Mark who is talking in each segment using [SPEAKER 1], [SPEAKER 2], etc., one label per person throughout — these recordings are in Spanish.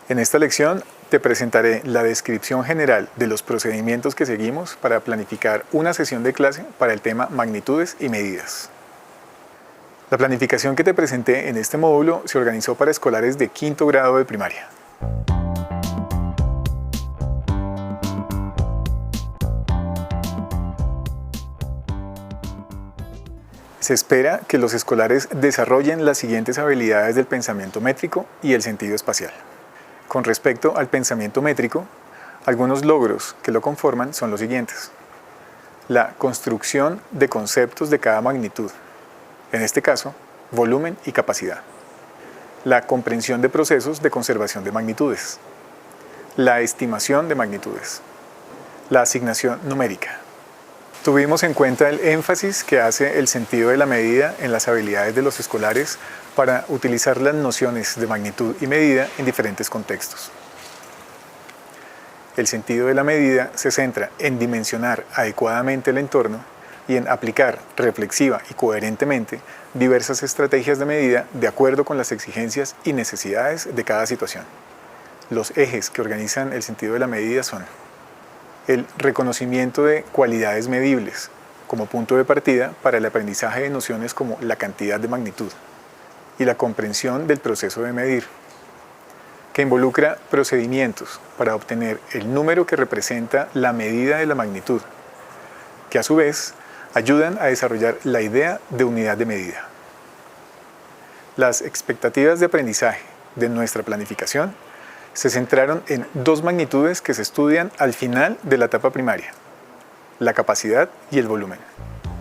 [SPEAKER 1] En esta lección te presentaré la descripción general de los procedimientos que seguimos para planificar una sesión de clase para el tema magnitudes y medidas. La planificación que te presenté en este módulo se organizó para escolares de quinto grado de primaria. Se espera que los escolares desarrollen las siguientes habilidades del pensamiento métrico y el sentido espacial. Con respecto al pensamiento métrico, algunos logros que lo conforman son los siguientes. La construcción de conceptos de cada magnitud, en este caso, volumen y capacidad. La comprensión de procesos de conservación de magnitudes. La estimación de magnitudes. La asignación numérica. Tuvimos en cuenta el énfasis que hace el sentido de la medida en las habilidades de los escolares para utilizar las nociones de magnitud y medida en diferentes contextos. El sentido de la medida se centra en dimensionar adecuadamente el entorno y en aplicar reflexiva y coherentemente diversas estrategias de medida de acuerdo con las exigencias y necesidades de cada situación. Los ejes que organizan el sentido de la medida son el reconocimiento de cualidades medibles como punto de partida para el aprendizaje de nociones como la cantidad de magnitud y la comprensión del proceso de medir, que involucra procedimientos para obtener el número que representa la medida de la magnitud, que a su vez ayudan a desarrollar la idea de unidad de medida. Las expectativas de aprendizaje de nuestra planificación se centraron en dos magnitudes que se estudian al final de la etapa primaria, la capacidad y el volumen.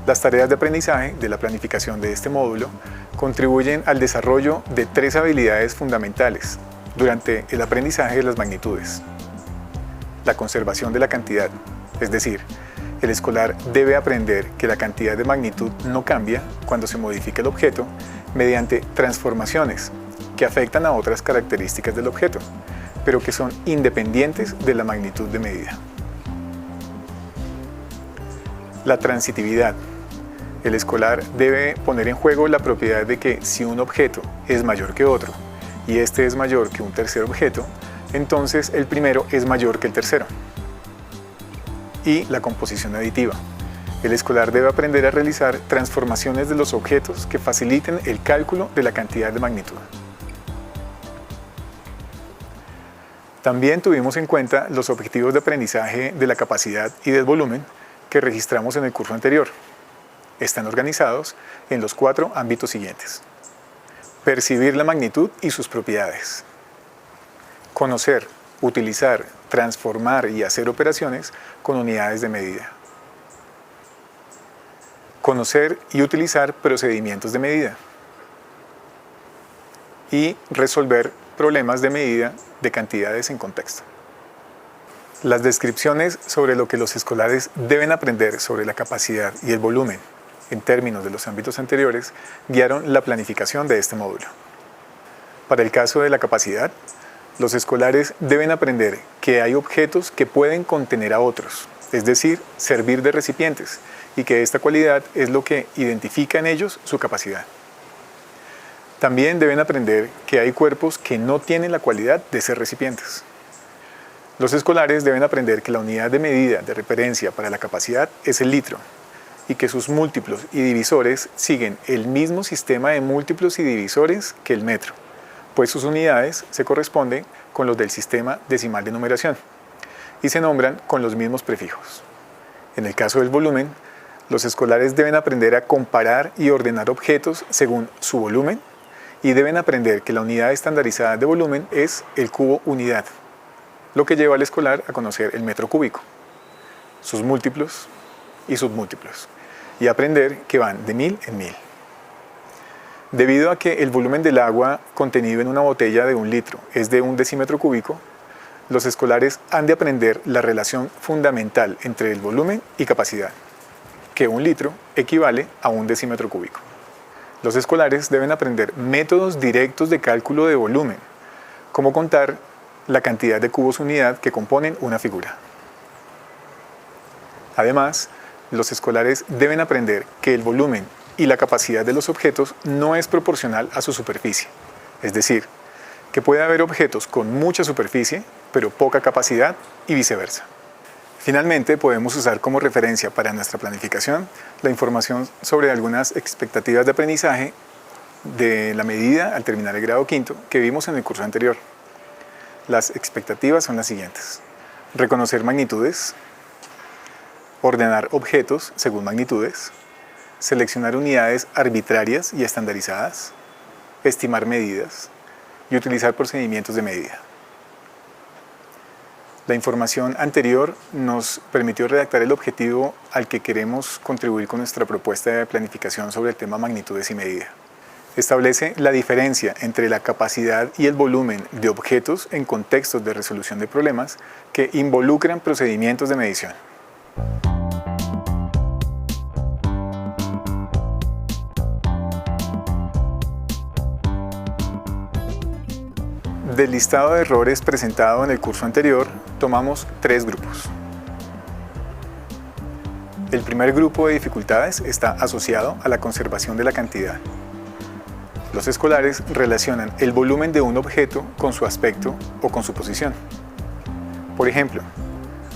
[SPEAKER 1] Las tareas de aprendizaje de la planificación de este módulo contribuyen al desarrollo de tres habilidades fundamentales durante el aprendizaje de las magnitudes. La conservación de la cantidad, es decir, el escolar debe aprender que la cantidad de magnitud no cambia cuando se modifica el objeto mediante transformaciones que afectan a otras características del objeto, pero que son independientes de la magnitud de medida. La transitividad. El escolar debe poner en juego la propiedad de que si un objeto es mayor que otro y este es mayor que un tercer objeto, entonces el primero es mayor que el tercero. Y la composición aditiva. El escolar debe aprender a realizar transformaciones de los objetos que faciliten el cálculo de la cantidad de magnitud. También tuvimos en cuenta los objetivos de aprendizaje de la capacidad y del volumen que registramos en el curso anterior. Están organizados en los 4 ámbitos siguientes. Percibir la magnitud y sus propiedades. Conocer, utilizar, transformar y hacer operaciones con unidades de medida. Conocer y utilizar procedimientos de medida. Y resolver problemas de medida de cantidades en contexto. Las descripciones sobre lo que los escolares deben aprender sobre la capacidad y el volumen en términos de los ámbitos anteriores guiaron la planificación de este módulo. Para el caso de la capacidad, los escolares deben aprender que hay objetos que pueden contener a otros, es decir, servir de recipientes, y que esta cualidad es lo que identifica en ellos su capacidad. También deben aprender que hay cuerpos que no tienen la cualidad de ser recipientes. Los escolares deben aprender que la unidad de medida de referencia para la capacidad es el litro y que sus múltiplos y divisores siguen el mismo sistema de múltiplos y divisores que el metro, pues sus unidades se corresponden con los del sistema decimal de numeración y se nombran con los mismos prefijos. En el caso del volumen, los escolares deben aprender a comparar y ordenar objetos según su volumen y deben aprender que la unidad estandarizada de volumen es el cubo unidad, lo que lleva al escolar a conocer el metro cúbico, sus múltiplos y submúltiplos, y aprender que van de 1000 en 1000. Debido a que el volumen del agua contenido en una botella de 1 litro es de 1 decímetro cúbico, los escolares han de aprender la relación fundamental entre el volumen y capacidad, que 1 litro equivale a 1 decímetro cúbico. Los escolares deben aprender métodos directos de cálculo de volumen, como contar la cantidad de cubos unidad que componen una figura. Además, los escolares deben aprender que el volumen y la capacidad de los objetos no es proporcional a su superficie, es decir, que puede haber objetos con mucha superficie, pero poca capacidad y viceversa. Finalmente, podemos usar como referencia para nuestra planificación la información sobre algunas expectativas de aprendizaje de la medida al terminar el grado quinto que vimos en el curso anterior. Las expectativas son las siguientes: reconocer magnitudes, ordenar objetos según magnitudes, seleccionar unidades arbitrarias y estandarizadas, estimar medidas y utilizar procedimientos de medida. La información anterior nos permitió redactar el objetivo al que queremos contribuir con nuestra propuesta de planificación sobre el tema magnitudes y medida. Establece la diferencia entre la capacidad y el volumen de objetos en contextos de resolución de problemas que involucran procedimientos de medición. Del listado de errores presentado en el curso anterior, tomamos 3 grupos. El primer grupo de dificultades está asociado a la conservación de la cantidad. Los escolares relacionan el volumen de un objeto con su aspecto o con su posición. Por ejemplo,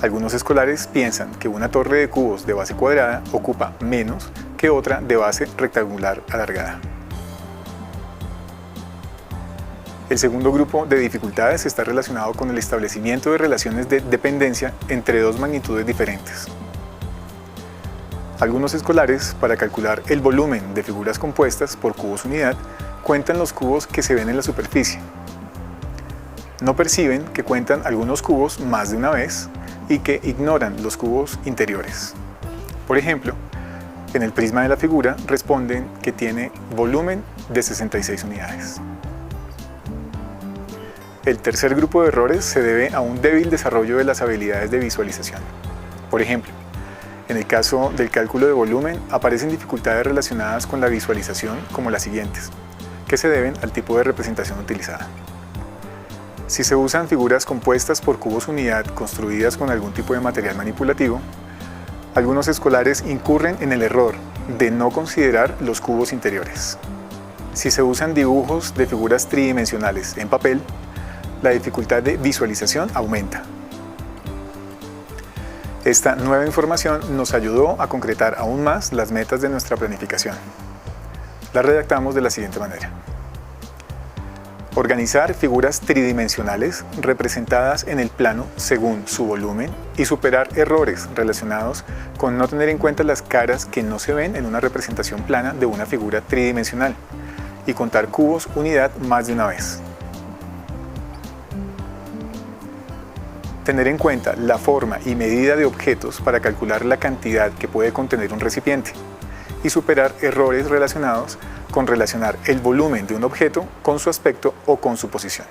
[SPEAKER 1] algunos escolares piensan que una torre de cubos de base cuadrada ocupa menos que otra de base rectangular alargada. El segundo grupo de dificultades está relacionado con el establecimiento de relaciones de dependencia entre 2 magnitudes diferentes. Algunos escolares, para calcular el volumen de figuras compuestas por cubos unidad, cuentan los cubos que se ven en la superficie. No perciben que cuentan algunos cubos más de una vez y que ignoran los cubos interiores. Por ejemplo, en el prisma de la figura responden que tiene volumen de 66 unidades. El tercer grupo de errores se debe a un débil desarrollo de las habilidades de visualización. Por ejemplo, en el caso del cálculo de volumen aparecen dificultades relacionadas con la visualización como las siguientes, que se deben al tipo de representación utilizada. Si se usan figuras compuestas por cubos unidad construidas con algún tipo de material manipulativo, algunos escolares incurren en el error de no considerar los cubos interiores. Si se usan dibujos de figuras tridimensionales en papel, la dificultad de visualización aumenta. Esta nueva información nos ayudó a concretar aún más las metas de nuestra planificación. Las redactamos de la siguiente manera: organizar figuras tridimensionales representadas en el plano según su volumen y superar errores relacionados con no tener en cuenta las caras que no se ven en una representación plana de una figura tridimensional y contar cubos unidad más de una vez. Tener en cuenta la forma y medida de objetos para calcular la cantidad que puede contener un recipiente y superar errores relacionados con relacionar el volumen de un objeto con su aspecto o con su posición.